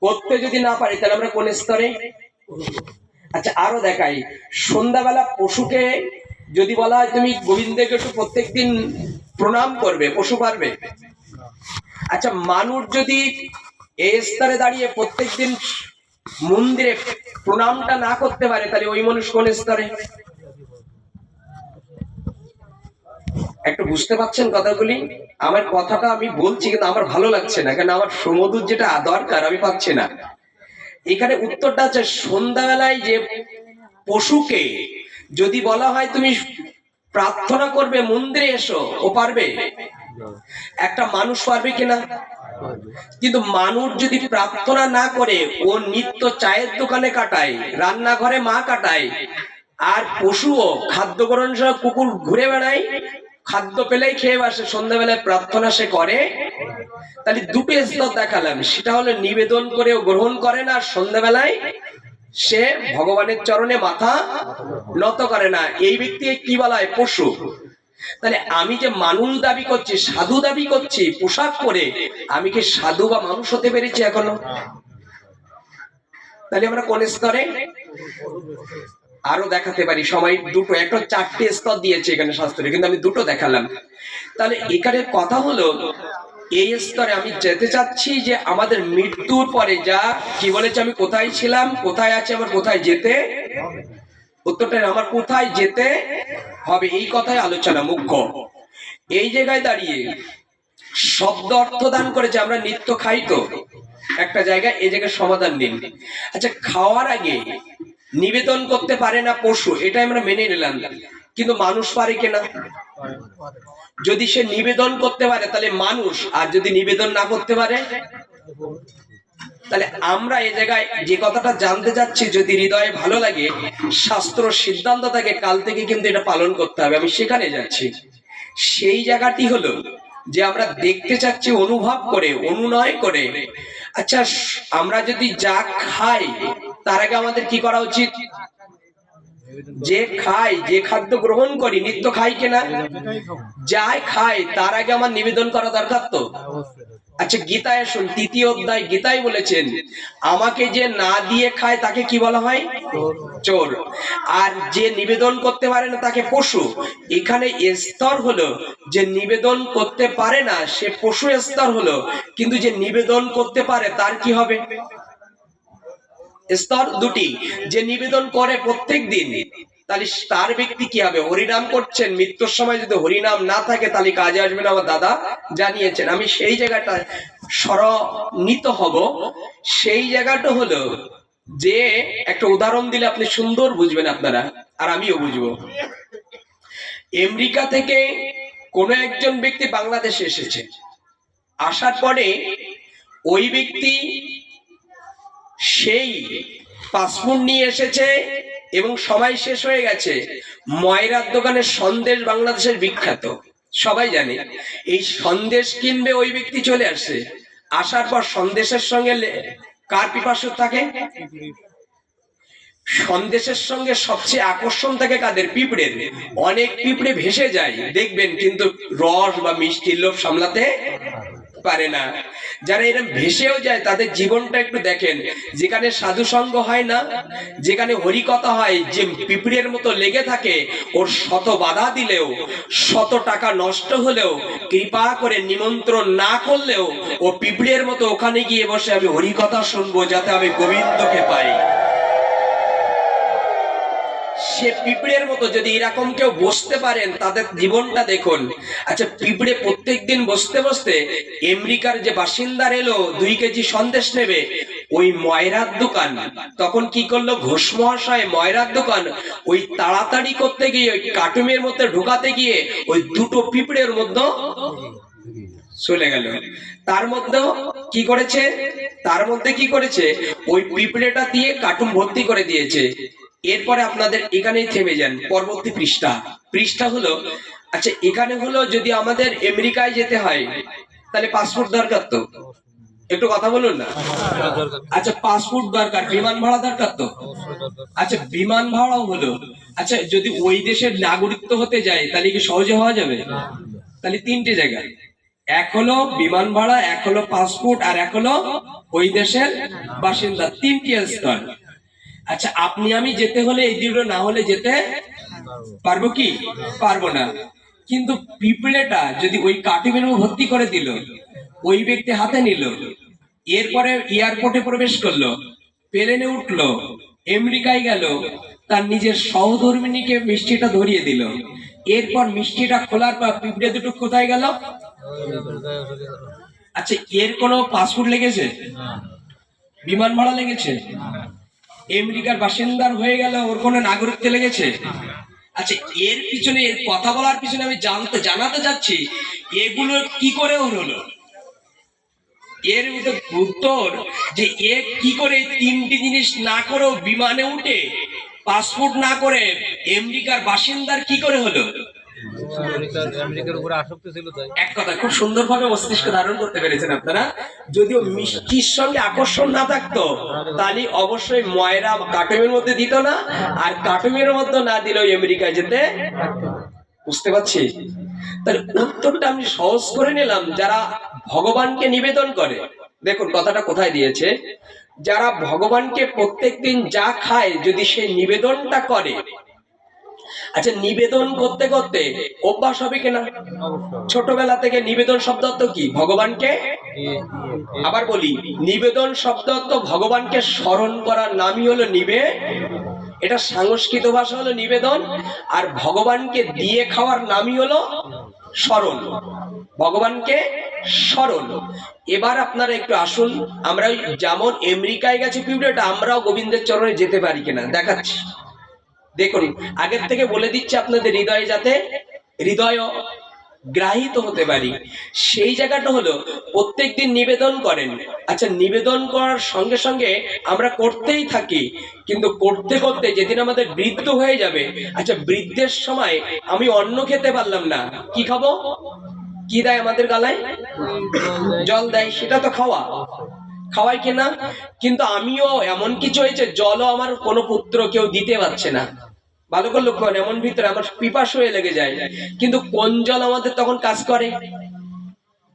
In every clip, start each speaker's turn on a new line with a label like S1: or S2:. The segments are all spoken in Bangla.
S1: করতে যদি না পারি তাহলে আমরা কোন স্তরে? আচ্ছা আরো দেখাই, সন্ধ্যাবেলা পশুকে যদি বলা হয় তুমি গোবিন্দকে একটু প্রত্যেকদিন প্রণাম করবে, পশু পারবে? আচ্ছা মানুষ যদি এই স্তরে দাঁড়িয়ে প্রত্যেকদিন মন্দিরে প্রণামটা না করতে পারে তাহলে ওই মানুষ কোন স্তরে? একটু বুঝতে পারছেন কথাগুলি? আমার কথাটা আমি বলছি কিন্তু আমার ভালো লাগছে না, কারণ আমার সমুদ্র যেটা দরকার আমি পাচ্ছি না। এখানে উত্তরটা আছে, সন্ধ্যাবেলায় যে পশুকে যদি বলা হয় তুমি প্রার্থনা করবে মন্দিরে এসো, ও পারবে? একটা মানুষ পারবে কিনা? কিন্তু মানুষ যদি প্রার্থনা না করে ও নিত্য চায়ের দোকানে কাটায়, রান্নাঘরে মা কাটায়, আর পশুও খাদ্য গ্রহণ সহ কুকুর ঘুরে বেড়ায়, খাদ্য পেলেই খেয়ে বসে, সন্ধ্যাবেলায় প্রার্থনা সে করে, তাহলে দুটো স্তর দেখালাম। সেটা হলো নিবেদন করে ও গ্রহণ করে না, সন্ধ্যাবেলায় সে ভগবানের চরণে মাথা নত করে না, এই ব্যক্তিকে কি বলা হয়? পশু। তাহলে আমি যে মানুষ দাবি করছি, সাধু দাবি করছি পোশাক পরে, আমি কি সাধু বা মানুষ হতে পেরেছি এখনো? তাহলে আমরা কোন স্তরে? আরো দেখাতে পারি সময় দুটো, একটা চারটে স্তর দিয়েছে এখানে শাস্ত্রে, কিন্তু আমি দুটো দেখালাম। তাহলে এখানে কথা হলো এই স্তরে আমি যেতে চাচ্ছি যে আমাদের মৃত্যুর পরে যা কি বলেছে, আমি কোথায় ছিলাম, কোথায় আছে, আমার কোথায় যেতে? উত্তরটা আমার কোথায় যেতে হবে, এই কথাই আলোচনা মুখ্য। এই জায়গায় দাঁড়িয়ে শব্দ অর্থ দান করেছে, আমরা নিত্য খাই তো একটা জায়গায়, এই জায়গায় সমাধান দিন। আচ্ছা খাওয়ার আগে নিবেদন করতে পারে না পশু, এটা আমরা মেনে নিলাম, কিন্তু মানুষ পারে কিনা? যদি সে নিবেদন করতে পারে তাহলে মানুষ, আর যদি নিবেদন না করতে পারে? তাহলে আমরা এই জায়গায় যে কথাটা জানতে যাচ্ছি, যদি হৃদয়ে ভালো লাগে, শাস্ত্র সিদ্ধান্ত থাকে, কাল থেকে কিন্তু এটা পালন করতে হবে, আমি সেখানে যাচ্ছি। সেই জায়গাটি হলো যে আমরা দেখতে চাচ্ছি অনুভব করে, অনুনয় করে। আচ্ছা আমরা যদি যা খাই তার আগে আমাদের কি করা উচিত? যে খাই, যে খাদ্য গ্রহণ করি, নিত্য খাই কিনা? যাই খাই তার আগে আমার নিবেদন করা দরকার তো। আচ্ছা গীতায় শুন, 3য় অধ্যায় গীতায় বলেছেন, আমাকে যে না দিয়ে খায় তাকে কি বলা হয়? চোর। আর যে নিবেদন করতে পারে না তাকে পশু। এখানে স্তর হলো যে নিবেদন করতে পারে না সে পশু স্তর হলো, কিন্তু যে নিবেদন করতে পারে তার কি হবে? স্তর দুটি। যে নিবেদন করে প্রত্যেক দিন, তাহলে তার ব্যক্তি কি হবে? হরিনাম করছেন, মৃত্যুর সময় যদি হরিনাম না থাকে তাহলে কাজে আসবে না, আমার দাদা জানিয়েছেন। আমি সেই জায়গাটা স্মরণিত হব। সেই জায়গাটা হলো যে একটা উদাহরণ দিলে আপনি সুন্দর বুঝবেন আপনারা, আর আমিও বুঝবো। আমেরিকা থেকে কোন একজন ব্যক্তি বাংলাদেশে এসেছে, আসার পরে ওই ব্যক্তি সেই পাসপোর্ট নিয়ে এসেছে এবং সময় শেষ হয়ে গেছে। ময়রার দোকানের সন্দেশ বাংলাদেশের বিখ্যাত, সবাই জানে। এই সন্দেশ কিনবে ওই ব্যক্তি চলে আসে, আসার পর সন্দেশের সঙ্গে কার পিপাসু থাকে? সন্দেশের সঙ্গে সবচেয়ে আকর্ষণ থাকে কাদের? পিঁপড়ের। অনেক পিঁপড়ে ভেসে যায় দেখবেন, কিন্তু রস বা মিষ্টির লোভ সামলাতে পারে না। যারা এরকম ভেসেও যায় তাদের জীবনটা একটু দেখেন, যেখানে সাধু সঙ্গ হয় না, যেখানে হরিকথা হয়, যে পিঁপড়ের মতো লেগে থাকে, ওর শত বাধা দিলেও, শত টাকা নষ্ট হলেও, কৃপা করে নিমন্ত্রণ না করলেও ও পিঁপড়ের মতো ওখানে গিয়ে বসে আমি হরিকথা শুনবো যাতে আমি গোবিন্দকে পাই। সে পিঁপড়ের মতো যদি এরকম কেউ বসতে পারেন তাদের জীবনটা দেখুন। আচ্ছা পিঁপড়ে প্রত্যেকদিন বসতে বসতে আমেরিকার যে বাসিন্দার এলো 2 কেজি সন্দেশ নেবে, ওই ময়রার দোকান তখন কি করলো? ঘোষ মহাশয় ময়রার দোকান ওই তাড়াতাড়ি করতে গিয়ে, ওই কার্টুনের মধ্যে ঢোকাতে গিয়ে ওই দুটো পিঁপড়ের মধ্যে চলে গেল। তার মধ্যে কি করেছে? তার মধ্যে কি করেছে? ওই পিঁপড়েটা দিয়ে কার্টুন ভর্তি করে দিয়েছে। এরপরে আপনাদের এখানেই থেমে যান, পরবর্তী পৃষ্ঠা। পৃষ্ঠা হলো, আচ্ছা এখানে হলো যদি আমাদের আমেরিকায় যেতে হয় তাহলে পাসপোর্ট দরকার তো, একটু কথা বলুন না। আচ্ছা পাসপোর্ট দরকার, বিমান ভাড়া দরকার তো। আচ্ছা বিমান ভাড়াও হলো। আচ্ছা যদি ওই দেশের নাগরিকত্ব হতে যায় তাহলে কি সহজে হওয়া যাবে? তাহলে 3টে জায়গায় এক হলো বিমান ভাড়া, এক হলো পাসপোর্ট, আর এক হলো ওই দেশের বাসিন্দা, তিনটি স্তর। আচ্ছা, আপনি আমি যেতে হলে এই দুটো না হলে যেতে পারবো কি? পারবো না। কিন্তু পিঁপড়েটা যদি ওই কার্টিফের ভর্তি করে দিল, ওই ব্যক্তি হাতে নিল, এরপরে এয়ারপোর্টে প্রবেশ করলো, প্লেনে উঠলো, আমেরিকায় গেল, তার নিজের সহধর্মিনীকে মিষ্টিটা ধরিয়ে দিল, এরপর মিষ্টিটা খোলার পর পিঁপড়ে দুটো কোথায় গেল? আচ্ছা, এর কোনো পাসপোর্ট লেগেছে? বিমান ভাড়া লেগেছে? আমেরিকার বাসিন্দার হয়ে গেল, ওর কোনো নাগরিকত্ব লেগেছে? আচ্ছা, এর পিছনে, এর কথা বলার পিছনে আমি জানাতে চাচ্ছি এগুলো কি করে হলো। এর উত্তর যে এ কি করে তিনটি জিনিস না করেও বিমানে উঠে পাসপোর্ট না করে আমেরিকার বাসিন্দার কি করে হলো? এক কথা খুব সুন্দরভাবে মস্তিষ্ক ধারণ করতে পেরেছেন আপনারা। যদিও মিষ্টির সঙ্গে আকর্ষণ না থাকতো তাহলে অবশ্যই ময়রা কাটুমের মধ্যে দিত না, আর কাটুমের মধ্যে না দিলেও আমেরিকায় যেতে। বুঝতে পারছি? তাহলে উত্তরটা আমি সহজ করে নিলাম। যারা ভগবানকে নিবেদন করে, দেখুন কথাটা কোথায় দিয়েছে, যারা ভগবানকে প্রত্যেকদিন যা খায় যদি সে নিবেদনটা করে, আচ্ছা নিবেদন করতে করতে অভ্যাস হবে কিনা? ছোটবেলা থেকে নিবেদন শব্দ অর্থ কি? ভগবানকে, আবার বলি, নিবেদন শব্দ অর্থ ভগবানকে স্মরণ করার নামই হলো নিবে, এটা সংস্কৃত ভাষা হলো নিবেদন, আর ভগবানকে দিয়ে খাওয়ার নামই হলো স্মরণ, ভগবানকে স্মরণ। এবার আপনারা একটু আসুন, আমরা যেমন আমেরিকায় গেছে পিঁপড়েটা, আমরাও গোবিন্দের চরণে যেতে পারি কিনা দেখাচ্ছি। দেখুন, আগের থেকে বলে দিচ্ছে আপনাদের হৃদয়ে, যাতে হৃদয় গ্রাহিত হতে পারি। সেই জায়গাটা হলো প্রত্যেকদিন নিবেদন করেন। আচ্ছা, নিবেদন করার সঙ্গে সঙ্গে আমরা করতেই থাকি, কিন্তু করতে করতে যেদিন আমাদের বৃদ্ধ হয়ে যাবে, আচ্ছা বৃদ্ধের সময় আমি অন্ন খেতে পারলাম না, কি খাবো? কি দেয় আমাদের গালায়? জল দেয়, সেটা তো খাওয়া, খাওয়াই কিনা? কিন্তু আমিও এমন কিছু হয়েছে, জলও আমার কোনো পুত্র কেউ দিতে পারছে না। ভালো করে লক্ষ্য করেন, এমন ভিতরে আমার পিপাস হয়ে লেগে যায়, কিন্তু কোন জল আমাদের তখন কাজ করে?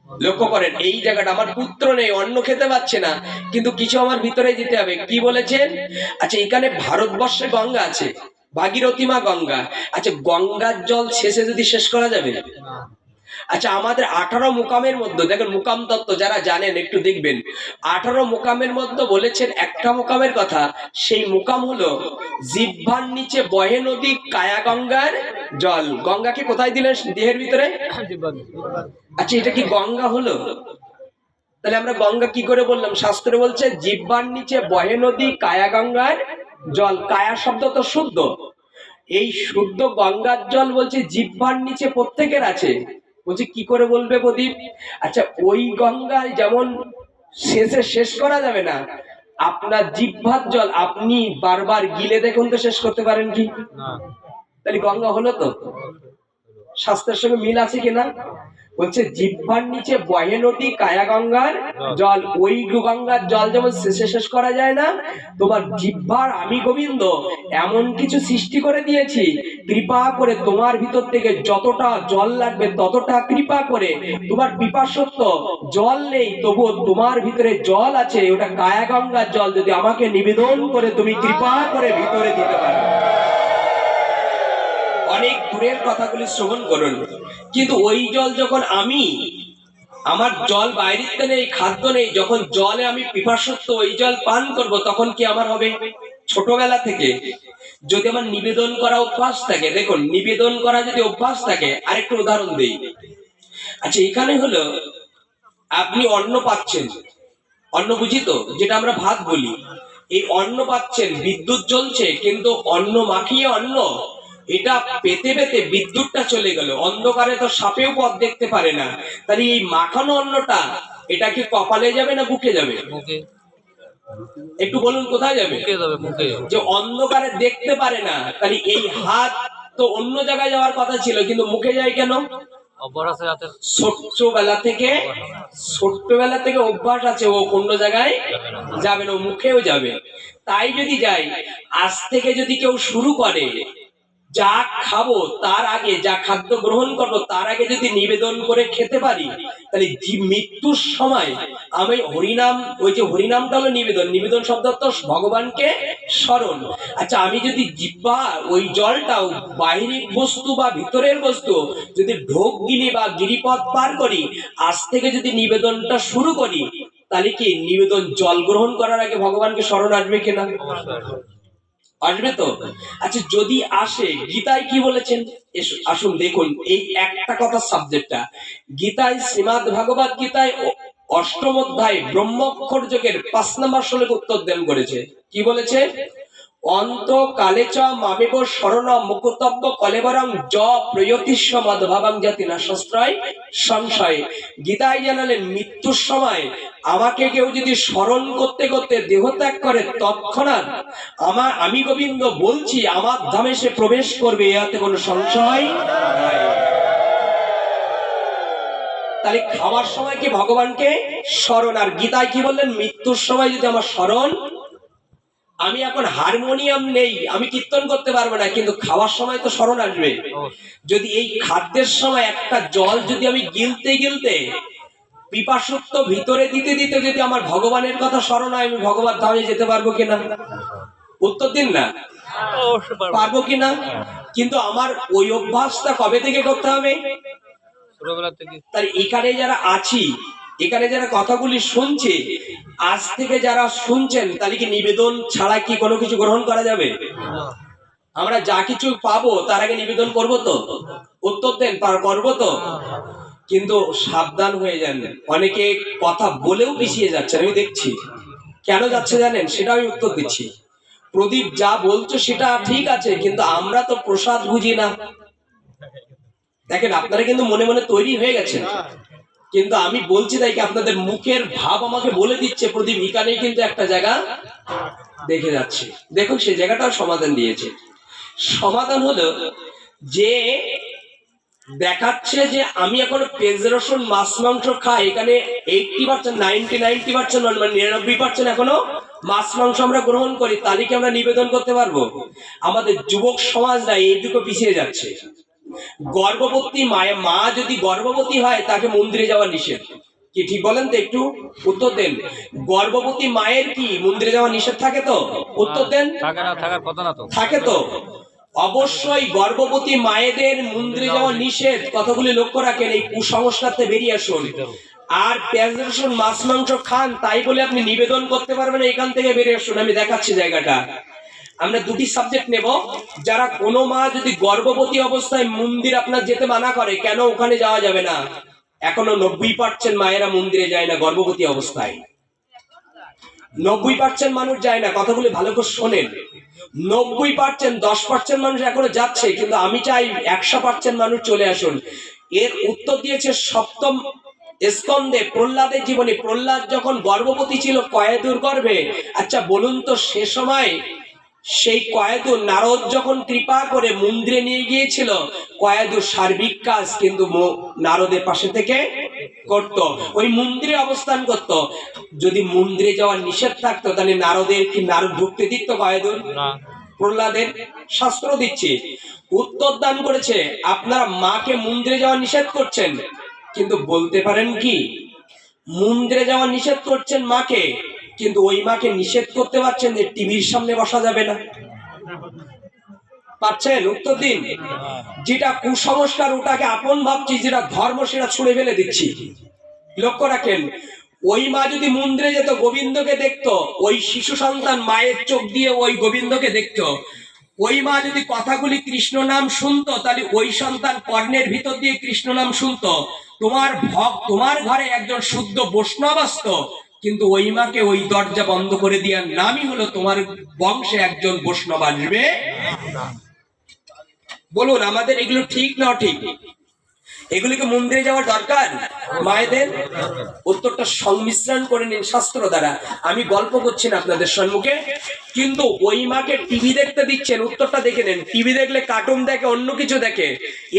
S1: লক্ষ্য করেন এই জায়গাটা, আমার পুত্র নেই, অন্ন খেতে পাচ্ছে না, কিন্তু কিছু আমার ভিতরে দিতে হবে। কি বলেছেন? আচ্ছা, এখানে ভারতবর্ষে গঙ্গা আছে, ভাগীরথী মা গঙ্গা। আচ্ছা, গঙ্গার জল শেষে যদি শেষ করা যাবে? আচ্ছা, আমাদের 18 মুকামের মধ্যে দেখেন, মুকাম তত্ত্ব যারা জানেন একটু দেখবেন, 18 মুকামের মধ্যে বলেছেন একটা মুকামের কথা, সেই মুকাম হলো জিহ্বার নিচে বহে নদী কায়া গঙ্গার জল। গঙ্গাকে কোথায় দিলেন? দেহের ভিতরে। আচ্ছা, এটা কি গঙ্গা হলো? তাহলে আমরা গঙ্গা কি করে বললাম? শাস্ত্রে বলছে জিহ্বার নিচে বহে নদী কায়া গঙ্গার জল। কায়া শব্দ তো শুদ্ধ, এই শুদ্ধ গঙ্গার জল বলছে জিহ্বার নিচে প্রত্যেকের আছে। বলছে কি করে বলবে প্রদীপ? আচ্ছা, ওই গঙ্গায় যেমন শেষে শেষ করা যাবে না, আপনার জিহ্বার জল আপনি বারবার গিলে দেখুন তো শেষ করতে পারেন কি? তাহলে গঙ্গা হলো তো? শাস্ত্রের সঙ্গে মিল আছে কিনা? বলছে জিহ্বার নিচে বহে নদী কায়া গঙ্গার জল। ওই গঙ্গার জল যেমন শেষে শেষ করা যায় না, তোমার জিহ্বার আমি গোবিন্দ এমন কিছু সৃষ্টি করে দিয়েছি, কৃপা করে তোমার ভিতর থেকে যতটা জল লাগবে ততটা কৃপা করে, তোমার পিপাসত্ব জল নেই তবুও তোমার ভিতরে জল আছে, ওটা কায়া গঙ্গার জল, যদি আমাকে নিবেদন করে তুমি কৃপা করে ভিতরে দিতে পারো। অনেক দূরের কথাগুলি শ্রবণ করুন, কিন্তু ওই জল যখন আমি, আমার জল বাইরেতে নেই, খাদ্য নেই, যখন জলে আমি পিপাসত্ব ওই জল পান করব, তখন কি আমার হবে? ছোটবেলা থেকে যদি আমার নিবেদন করা অভ্যাস থাকে, দেখুন নিবেদন করা যদি অভ্যাস থাকে, আরেকটু উদাহরণ দেই। আচ্ছা, এখানে হলো আপনি অন্ন পাচ্ছেন, অন্ন বুঝি তো, যেটা আমরা ভাত বলি, এই অন্ন পাচ্ছেন, বিদ্যুৎ জ্বলছে, কিন্তু অন্ন মাখিয়ে অন্ন, এটা পেতে পেতে বিদ্যুৎটা চলে গেল, অন্ধকারে তো সাপেও পথ দেখতে পারে না, তাহলে এই মাখানো অন্নটা এটা কি কপালে যাবে না বুকে যাবে? একটু বলুন কোথায় যাবে? যে অন্ধকারে দেখতে পারে না, তাহলে এই হাত তো অন্য জায়গায় যাওয়ার কথা ছিল, কিন্তু মুখে যায় কেন? ছোট্টবেলা থেকে অভ্যাস আছে, ও অন্য জায়গায় যাবে না, ও মুখেও যাবে। তাই যদি যাই, আজ থেকে যদি কেউ শুরু করে যা খাবো তার আগে, যা খাদ্য গ্রহণ করবো তার আগে যদি নিবেদন করে খেতে পারি, তাহলে মৃত্যুর সময় আমি হরিনাম, ওই যে হরিনামটা হলো নিবেদন, নিবেদন শব্দ তো ভগবানকে স্মরণ। আচ্ছা, আমি যদি জিহ্বা ওই জলটাও বাহিরিক বস্তু বা ভিতরের বস্তু যদি ঢোক গিলি বা গিরিপথ পার করি, আজ থেকে যদি নিবেদনটা শুরু করি, তাহলে কি নিবেদন জল গ্রহণ করার আগে ভগবানকে স্মরণ আসবে কিনা? আসবে তো। আচ্ছা, যদি আসে, গীতায় কি বলেছেন আসুন দেখুন, এই একটা কথা সাবজেক্টটা গীতায়, শ্রীমদ্ ভগবত গীতায় অষ্টম অধ্যায় ব্রহ্মক্ষর যোগের 5 নম্বর শ্লোক উত্তর দান করেছে। কি বলেছে? অন্ত কালে চ মামেব শরণ মুকুতব্য কলেবরং জ প্রয়তিস্ব মদভাবং জাতি না শস্ত্রয় সংশয়। গীতায় জানালেন মৃত্যুর সময় আমাকে কেউ যদি স্মরণ করতে করতে দেহ ত্যাগ করে, তৎক্ষণাৎ আমি গোবিন্দ বলছি আমার ধামে সে প্রবেশ করবে, এতে কোনো সংশয় নাই। তাহলে খাওয়ার সময় কি ভগবানকে স্মরণ, আর গীতায় কি বললেন? মৃত্যুর সময় যদি আমার স্মরণ, আমি এখন হারমোনিয়াম নেই, আমি কীর্তন করতে পারবো না, কিন্তু খাওয়ার সময় তো স্মরণ আসবে। যদি এই খাদ্যের সময় একটা জল যদি আমি গিলতে গিলতে পিপাসুত্ব ভিতরে দিতে দিতে যদি আমার ভগবানের কথা স্মরণ হয়, আমি ভগবান ধামে যেতে পারবো কিনা? উত্তর দিন না, পারবো কিনা? কিন্তু আমার ওই অভ্যাসটা কবে থেকে করতে হবে? ছোটবেলা থেকে। তাই এখানে যারা আছি, এখানে যারা কথাগুলি শুনছে, আজ থেকে যারা শুনছেন, তাহলে কি নিবেদন ছাড়া কি কোনো কিছু গ্রহণ করা যাবে? আমরা যা কিছু পাবো তার আগে নিবেদন করব তো? উত্তর দেন, করবো তো? কিন্তু সাবধান হয়ে যান, অনেকে কথা বলেও পিছিয়ে যাচ্ছে, আমি দেখছি। কেন যাচ্ছে জানেন? সেটা আমি উত্তর দিচ্ছি। প্রদীপ যা বলছো সেটা ঠিক আছে, কিন্তু আমরা তো প্রসাদ বুঝি না। দেখেন, আপনারা কিন্তু মনে মনে তৈরি হয়ে গেছেন, কিন্তু আমি বলছি তাই কি আপনাদের মুখের ভাব আমাকে বলে দিচ্ছে প্রদীপ এখানেই কিন্তু একটা জায়গা দেখে যাচ্ছে। দেখুন, সেই জায়গাটাও সমাধান দিয়েছে। সমাধান হলো যে দেখাচ্ছে যে আমি এখন পেঁয়াজ রসুন মাছ মাংস খাই, এখানে 80% 90% মানে 99% এখনো মাছ মাংস আমরা গ্রহণ করি, তাহলে কি আমরা নিবেদন করতে পারবো? আমাদের যুবক সমাজরা এইটুকু পিছিয়ে যাচ্ছে। গর্ভবতী মা যদি গর্ভবতী হয়, তাকে মন্দিরে যাওয়া নিষেধ। কি ঠিক বলেন তো? একটু উত্তর দেন। গর্ভবতী মায়ের কি মন্দিরে যাওয়া নিষেধ থাকে তো? উত্তর দেন। থাকে তো। অবশ্যই গর্ভবতী মায়েদের মন্দিরে যাওয়া নিষেধ, কথাগুলি লক্ষ্য রাখেন। এই কুসংস্কারতে বেরিয়ে আসুন। আর পেঁয়াজ রসুন মাছ মাংস খান তাই বলে আপনি নিবেদন করতে পারবেন, এখান থেকে বেরিয়ে আসুন। আমি দেখাচ্ছি জায়গাটা। আমরা দুটি সাবজেক্ট নেব। যারা কোনো মা যদি গর্ভবতী অবস্থায় মন্দির আপনার যেতে মানা করে, কেন ওখানে যাওয়া যাবে না? এখনো 90% মায়েরা মন্দিরে যায় না গর্ভবতী অবস্থায়। 90% মানুষ যায় না, কথাগুলি ভালো করে শোনেন। 90%, 10% মানুষ এখনো যাচ্ছে, কিন্তু আমি চাই 100% মানুষ চলে আসুন। এর উত্তর দিয়েছে সপ্তম স্কন্ধে প্রহ্লাদের জীবনী। প্রহ্লাদ যখন গর্ভবতী ছিল কয়েদুর গর্ভে, আচ্ছা বলুন তো সে সময় সেই কয়েদুর নারদ যখন কৃপা করে মন্দিরে নিয়ে গিয়েছিল, কয়েদুর সার্বিক কাজ কিন্তু নারদের পাশে থেকে করত, ওই মন্দিরে অবস্থান করত। যদি মন্দিরে যাওয়ার নিষেধ থাকতো, তাহলে নারদের কি নারদ ঢুকতে দিত কয়েদুর? প্রহ্লাদের শাস্ত্র দিচ্ছে, উত্তর দান করেছে আপনারা মাকে মন্দিরে যাওয়া নিষেধ করছেন, কিন্তু বলতে পারেন কি মন্দিরে যাওয়া নিষেধ করছেন মাকে, কিন্তু ওই মাকে নিষেধ করতে পারছেন যে টিভির সামনে বসা যাবে না? পাচ্ছেন? উত্তর দিন। যেটা কুসংস্কার ওটাকে আপন ভাবছি, যেটা ধর্ম সেটা ছুঁড়ে ফেলে দিচ্ছি। লক্ষ্য রাখেন, ওই মা যদি মন্দিরে যেত, গোবিন্দকে দেখতো, ওই শিশু সন্তান মায়ের চোখ দিয়ে ওই গোবিন্দকে দেখতো। ওই মা যদি কথাগুলি কৃষ্ণ নাম শুনতো, তাহলে ওই সন্তান কর্ণের ভিতর দিয়ে কৃষ্ণ নাম শুনতো। তোমার ঘরে একজন শুদ্ধ বৈষ্ণব আসতো, কিন্তু ওই মাকে ওই দরজা বন্ধ করে দেওয়ার নামই হলো তোমার বংশে একজন বৈষ্ণব আসবে। বলুন, আমাদের এগুলো ঠিক না ঠিক? এগুলিকে মন্দিরে যাওয়ার দরকার মায়েদের? উত্তরটা সংমিশ্রণ করে নিন শাস্ত্র দ্বারা। আমি গল্প করছি না আপনাদের সম্মুখে, কিন্তু ওই মাকে টিভি দেখতে দিচ্ছেন। উত্তরটা দেখে নেন। টিভি দেখলে কার্টুন দেখে, অন্য কিছু দেখে।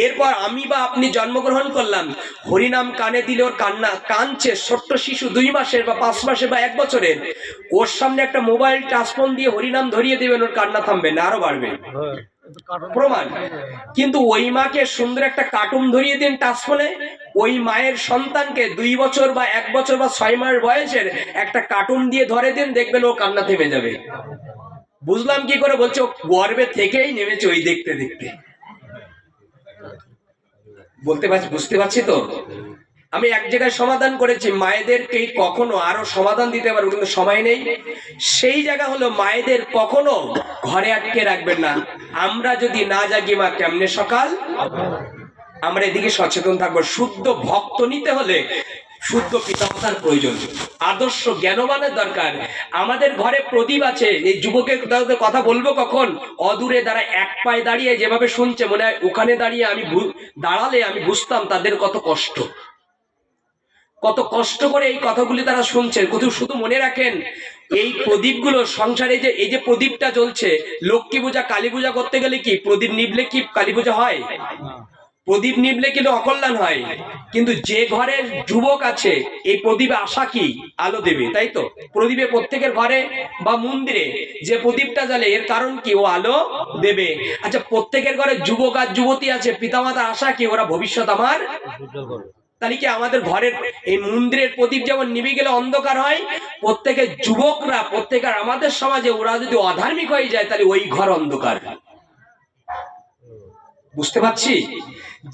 S1: এরপর আমি বা আপনি জন্মগ্রহণ করলাম, হরিনাম কানে দিলে ওর কান্না কাঁদছে, ছোট্ট শিশু 2 মাসের বা 5 মাসের বা 1 বছরের, ওর সামনে একটা মোবাইল টাচফোন দিয়ে হরিনাম ধরিয়ে দেবেন, ওর কান্না থামবে না, আরো বাড়বে। প্রমাণ। কিন্তু ওই মাকে সুন্দর একটা কার্টুন ধরিয়ে দিন টাচ ফোনে, ওই মায়ের সন্তানকে 2 বছর বা 1 বছর বা 6 মাস বয়সের একটা কার্টুন দিয়ে ধরে দিন, দেখবেন ও কান্না থেমে যাবে। বুঝলাম কি করে? বলছে ও গর্ভে থেকেই নেমেছে ওই দেখতে দেখতে। বুঝতে পারছি তো। আমি এক জায়গায় সমাধান করেছি, মায়েদেরকে কখনো আরো সমাধান দিতে পারবো কিন্তু সময় নেই। সেই জায়গা হলো মায়েদের কখনো ঘরে আটকে রাখবেন না। আমরা যদি না জাগি মা কেমনে সকাল। আমরা এদিকে সচেতন থাকবো। শুদ্ধ ভক্ত নিতে হলে শুদ্ধ পিতামাতার প্রয়োজন, আদর্শ জ্ঞানবানের দরকার। আমাদের ঘরে প্রদীপ আছে, এই যুবকের কথা বলবো কখন, অদূরে দাঁড়ায় এক পায়ে দাঁড়িয়ে যেভাবে শুনছে, মনে হয় ওখানে দাঁড়িয়ে আমি দাঁড়ালে আমি বুঝতাম তাদের কত কষ্ট, কত কষ্ট করে এই কথাগুলি তারা শুনছেন। শুধু মনে রাখেন, এই প্রদীপগুলো সংসারে যে এই যে প্রদীপটা জ্বলছে, লক্ষ্মী পূজা কালী পূজা করতে গেলে কি প্রদীপ নিভলে কি কালী পূজা হয়? প্রদীপ নিভলে কিন্তু অকল্যাণ হয়। কিন্তু যে ঘরের যুবক আছে, এই প্রদীপে আশা কি আলো দেবে, তাই তো? প্রদীপে প্রত্যেকের ঘরে বা মন্দিরে যে প্রদীপটা জ্বলে এর কারণ কি? ও আলো দেবে। আচ্ছা, প্রত্যেকের ঘরে যুবক আর যুবতী আছে, পিতামাতার আশা কি ওরা ভবিষ্যৎ আমার। তাহলে কি আমাদের ঘরের এই মন্দিরের প্রদীপ যেমন নিভে গেলে অন্ধকার হয়, প্রত্যেকের যুবকরা প্রত্যেকের আমাদের সমাজে ওরা যদি অধার্মিক হয়ে যায় তাহলে ওই ঘর অন্ধকার। বুঝতে পারছি?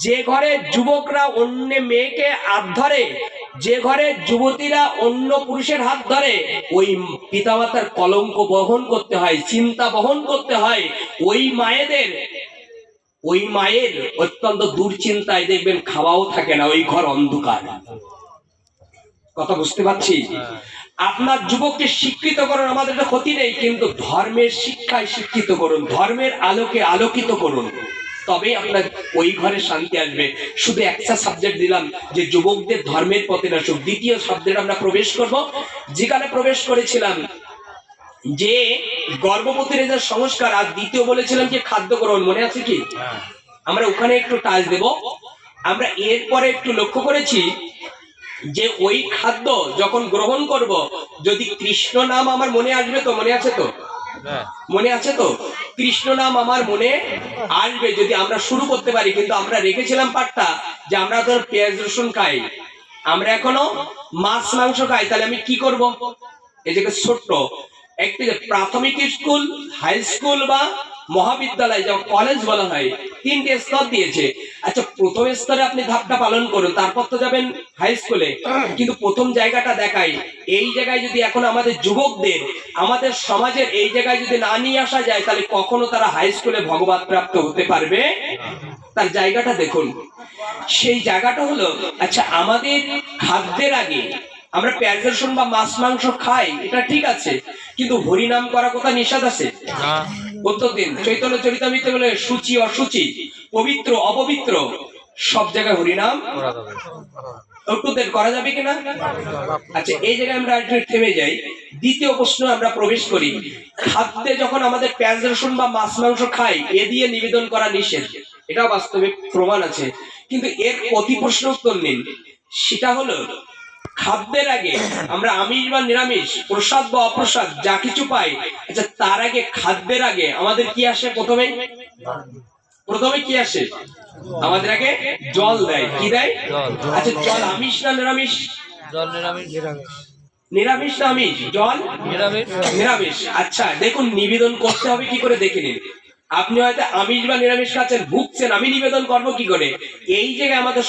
S1: যে ঘরে যুবকরা অন্য মেয়েকে হাত ধরে, যে ঘরে যুবতীরা অন্য পুরুষের হাত ধরে, ওই পিতামাতার কলঙ্ক বহন করতে হয়, চিন্তা বহন করতে হয়। ওই মায়ের অত্যন্ত দুশ্চিন্তায় দেখবেন খাওয়াও থাকে না, ওই ঘর অন্ধকার। কথা বুঝতে পারছি? আপনার যুবককে শিক্ষিত করুন, আমাদের তো ক্ষতি নেই, কিন্তু ধর্মের শিক্ষায় শিক্ষিত করুন, ধর্মের আলোকে আলোকিত করুন, তবে আপনার ওই ঘরে শান্তি আসবে। শুধু একটা সাবজেক্ট দিলাম যে যুবকদের ধর্মের পথে আসুক। দ্বিতীয় সাবজেক্ট আমরা প্রবেশ করব, যেখানে প্রবেশ করেছিলাম যে গর্ভবতীর যে সংস্কার, আর দ্বিতীয় বলেছিলাম যে খাদ্য গ্রহণ, মনে আছে কি? আমরা ওখানে একটু টাচ দেব। আমরা এরপরে একটু লক্ষ্য করেছি যে ওই খাদ্য যখন গ্রহণ করব, যদি কৃষ্ণ নাম আমার মনে আসবে তো, মনে আছে তো? মনে আছে তো? কৃষ্ণ নাম আমার মনে আসবে যদি আমরা শুরু করতে পারি। কিন্তু আমরা রেখেছিলাম পাঠটা যে আমরা তো পেঁয়াজ রসুন খাই, আমরা এখনো মাছ মাংস খাই। তাহলে আমি কি করব? এই যে ছোট্ট একটি প্রাথমিক স্কুল, হাই স্কুল বা মহাবিদ্যালয়, যা কলেজ বলা হয়, 3টে স্তর দিয়েছে। আচ্ছা, প্রথম স্তরে আপনি ধাপটা পালন করুন, তারপর তো যাবেন হাই স্কুলে। কিন্তু প্রথম জায়গাটা দেখাই, এই জায়গায় যদি এখন আমাদের যুবকদের, আমাদের সমাজের এই জায়গায় যদি না নিয়ে আসা যায়, তাহলে কখনো তারা হাই স্কুলে ভগবত প্রাপ্ত হতে পারবে? তার জায়গাটা দেখুন। সেই জায়গাটা হলো, আচ্ছা আমাদের খাদ্যের আগে আমরা পেঁয়াজ রসুন বা মাছ মাংস খাই, এটা ঠিক আছে, কিন্তু হরিনাম করা কথা নিষেধ আছে? প্রত্যেকদিন চৈতন্য চরিতামৃতে বলে সূচি অসুচি, পবিত্র অপবিত্র, সব জায়গায় হরিনাম করা যাবে কিনা? আচ্ছা, এই জায়গায় আমরা একটু থেমে যাই। দ্বিতীয় প্রশ্ন আমরা প্রবেশ করি। খাদ্যে যখন আমাদের পেঁয়াজ রসুন বা মাছ মাংস খাই, এ দিয়ে নিবেদন করা নিষেধ, এটা বাস্তবিক প্রমাণ আছে। কিন্তু এর প্রতি প্রশ্ন উত্তর নিন। সেটা হলো, খাদ্যের আগে আমরা আমিষ বা নিরামিষ, প্রসাদ বা অপ্রসাদ যা কিছু পাই, আচ্ছা তার আগে খাদ্যের আগে আমাদের কি আসে? প্রথমে কি আসে? আমাদের আগে জল দেয়। কি দেয়? আচ্ছা, জল আমিষ না নিরামিষ? নিরামিষ না আমিষ? জল নিরামিষ। আচ্ছা দেখুন, নিবেদন করতে হবে কি করে দেখে নিন। আপনি হয়তো আমিষ বা নিরামিষ খাচ্ছেন, ভুগছেন, আমি নিবেদন করবো কি করে? এই জায়গায় আমাদের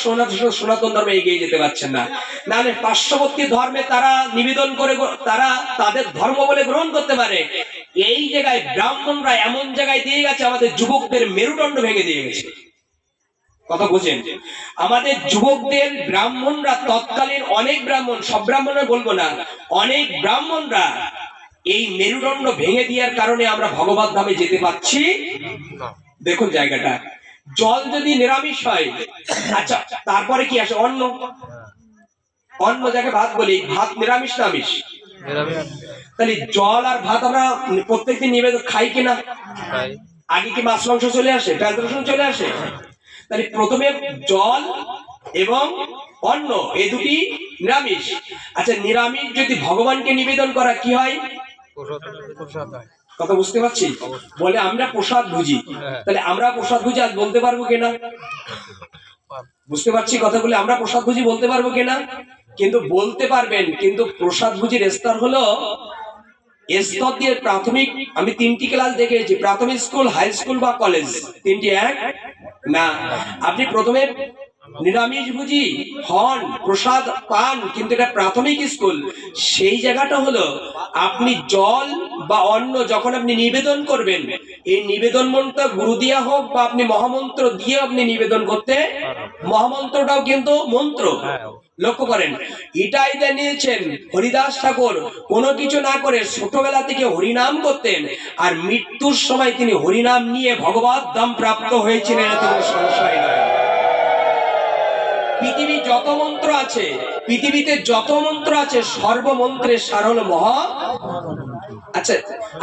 S1: সনাতন ধর্মে এগিয়ে যেতে পারছেন না। নাহলে পার্শ্ববর্তী ধর্মে তারা নিবেদন করে, তারা তাদের ধর্ম বলে গ্রহণ করতে পারে। এই জায়গায় ব্রাহ্মণরা এমন জায়গায় দিয়ে গেছে, আমাদের যুবকদের মেরুদণ্ড ভেঙে দিয়ে গেছে। কথা বুঝেন? আমাদের যুবকদের ব্রাহ্মণরা, তৎকালীন অনেক ব্রাহ্মণ, সব ব্রাহ্মণরা বলবো না, অনেক ব্রাহ্মণরা এই মেরুদণ্ড ভেঙে দেওয়ার কারণে আমরা ভগবত ধামে যেতে পারছি। দেখুন জায়গাটা, জল যদি নিরামিষ হয়, আচ্ছা তারপরে কি আসে? অন্ন যাকে ভাত বলি, ভাত নিরামিষ না আমিষ? তাহলে জল আর ভাত আমরা প্রত্যেকদিন নিবেদন খাই কিনা? আগে কি মাছ মাংস চলে আসে, পেঁয়াজ রসুন চলে আসে? তাহলে প্রথমে জল এবং অন্ন, এই দুটি নিরামিষ। আচ্ছা, নিরামিষ যদি ভগবানকে নিবেদন করা কি হয়? কথা বুঝতে পারছি? বলে আমরা প্রসাদ ভুজি, তাহলে আমরা প্রসাদ ভুজি আজ বলতে পারবো কিনা? বুঝতে পারছি কথাগুলো? আমরা প্রসাদ ভুজি বলতে পারবো কিনা? কিন্তু বলতে পারবেন, কিন্তু প্রসাদ ভুজির স্তর হলো স্তর দিয়ে প্রাথমিক, আমি 3টি ক্লাস দেখেছি, প্রাথমিক স্কুল, হাই স্কুল বা কলেজ, 3টি এক না। আপনি প্রথমে নিরামিষ ভুজি হন, প্রসাদ পান, কিন্তু এটা প্রাথমিক স্কুল। সেই জায়গাটা হলো আপনি জল বা অন্ন যখন আপনি নিবেদন করবেন, এই নিবেদন মন্ত্র গুরু দিয়া হোক বা আপনি মহামন্ত্র দিয়ে আপনি নিবেদন করতে, মহামন্ত্রটাও কিন্তু মন্ত্র। লক্ষ্য করেন, এটাই নিয়েছেন হরিদাস ঠাকুর। কোনো কিছু না করে ছোটবেলা থেকে হরিনাম করতেন, আর মৃত্যুর সময় তিনি হরিনাম নিয়ে ভগবত ধাম প্রাপ্ত হয়েছিলেন, এত কোনো সংশয় নাই। পৃথিবী যত মন্ত্র আছে, পৃথিবীতে যত মন্ত্র আছে, সর্বমন্ত্রের সার হলো মহা। আচ্ছা,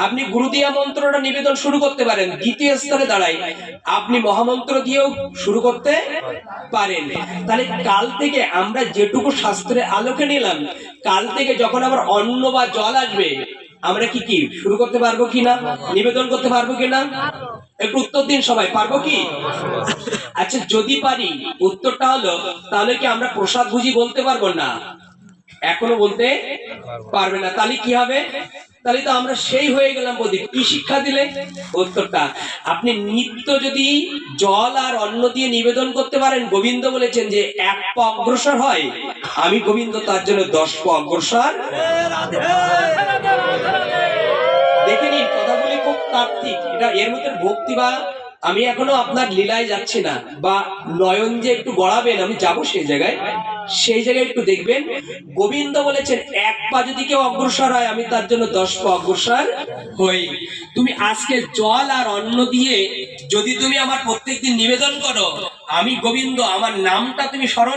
S1: আপনি গুরু দিয়া মন্ত্রটা নিবেদন শুরু করতে পারেন, দ্বিতীয় স্তরে দাঁড়াই আপনি মহামন্ত্র দিয়েও শুরু করতে পারেন। তাহলে কাল থেকে আমরা যেটুকু শাস্ত্রের আলোকে নিলাম, কাল থেকে যখন আবার অন্ন বা জল আসবে, আমরা কি কি শুরু করতে পারবো কিনা, নিবেদন করতে পারবো কিনা? একটু উত্তর দিন সবাই, পারবো কি? আচ্ছা, যদি পারি, উত্তরটা হলো তাহলে কি আমরা প্রসাদ ভুজি বলতে পারবো না? এখনো বলতে পারবে না। তাহলে কি হবে? তাহলে তো আমরা সেই হয়ে গেলাম বৌদি। কি শিক্ষা দিলে? উত্তরটা, আপনি নিত্য যদি জল আর অন্ন দিয়ে নিবেদন করতে পারেন, গোবিন্দ বলেছেন যে 1 পা অগ্রসর হয়, আমি গোবিন্দ তার জন্য 10 পা অগ্রসর। দেখে নিন, কথাগুলি খুব তাত্ত্বিক। এটা এর মধ্যে ভক্তি বা আমি এখনো আপনার লীলায় যাচ্ছি না, বা নয়ন যে একটু গড়াবেন, আমি যাব সেই জায়গায়, সেই জায়গায় একটু দেখবেন। গোবিন্দ বলেছেন 1 পা যদি কেউ অগ্রসর হয়, আমি তার জন্য 10 পা অগ্রসর হই। তুমি আজকে জল আর অন্ন দিয়ে যদি তুমি আমার প্রত্যেকদিন নিবেদন করো, আমি গোবিন্দ, আমার নামটা তুমি স্মরণ